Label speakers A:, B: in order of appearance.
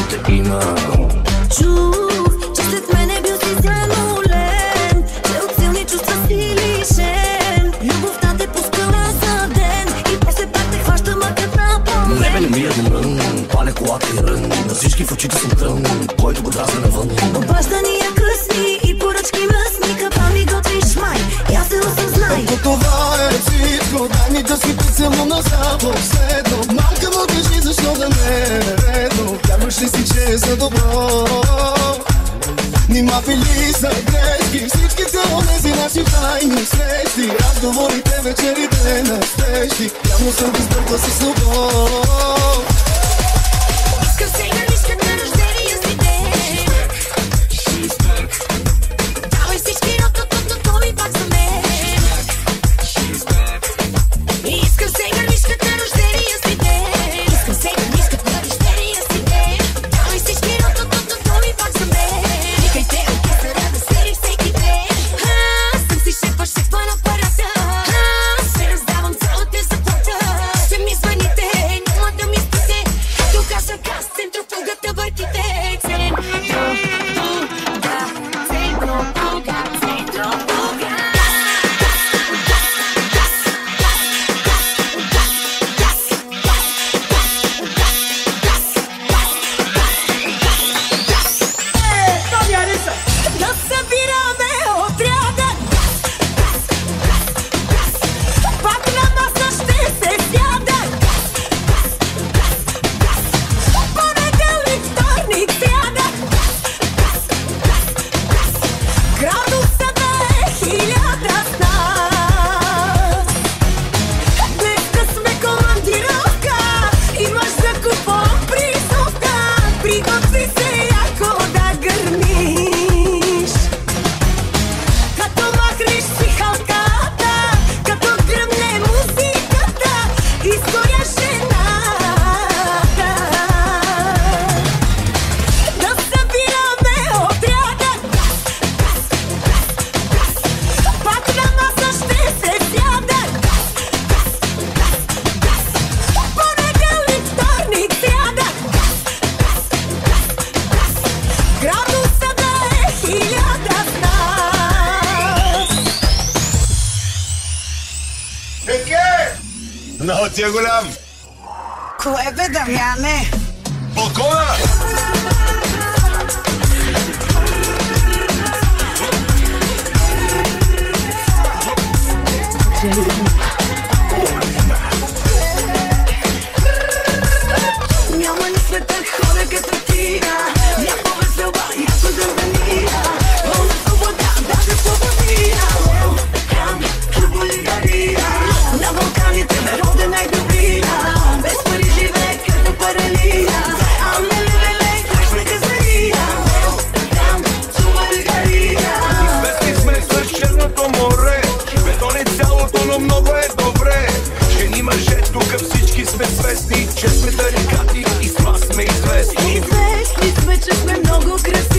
A: те има.
B: Чух, че след мене бил си занулен, че от силни чувства си лишен. Любовта те пускала за ден и после пак те хваща мъкът на помен.
A: Не бе, не ми е домрън, паля колата и рън, на всички в очите съм трън, който го дразне навън.
B: Обаждания късни и поръчки мръсни, капа ми готвиш май, я се осъзнай.
C: Ако това е всичко, дай ми да си прицелно назад последно. Малка му кажи защо да не е редно. Вярваш ли си, че е за добро? Нима били са грешки всичките онези наши тайни срещи, разговорите, вечерите на срещи. Явно съм ги сбъркал с любов.
B: Искам се гърниш като на рождения си ден. Давай всички рото, ми пак за мен. Искам се гърниш като на рождения си ден. Искам се гърниш като на рождения си ден. Давай всички рото, ми пак за мен. Викайте оркестъра да свири всеки ден. Аз съм си шефа на парата. Аз се раздавам цялата заплата. Ще ми звъните, няма да ми спите. Тук аз съм газ, центрофугата въртите. Центрофуга, центрофуга, центрофуга. Да събираме отряда, пак на маса ще се сяда. Понеделник, вторник, сряда. Градусът е 1000 с нас. Днеска сме командировка, имаш за купон присовка. Приготви се яко да гърмиш, като махнеш психалката, като гръмне музиката, изгоря жената. Да събираме отряда, пак на маса ще се сяда. Понеделник, вторник, сряда. Градусът е 1000 с нас.
D: Много ти е голям!
E: Кое бе, Дамяне?
D: Балкона!
B: Няма ни светър хора като тия, някаква весела, някаква дървения. Пълна свобода, даже свободия. България, на Балканите народ е най-добрия. Без пари живее като паралия. Леле, кръшна газария. България.
D: Известни сме с Черното море, бетон е цялото, но много е добре. Жени, мъже, тук всички сме свестни, че сме тарикати и с това сме известни.
B: Известни сме, че сме много красиви.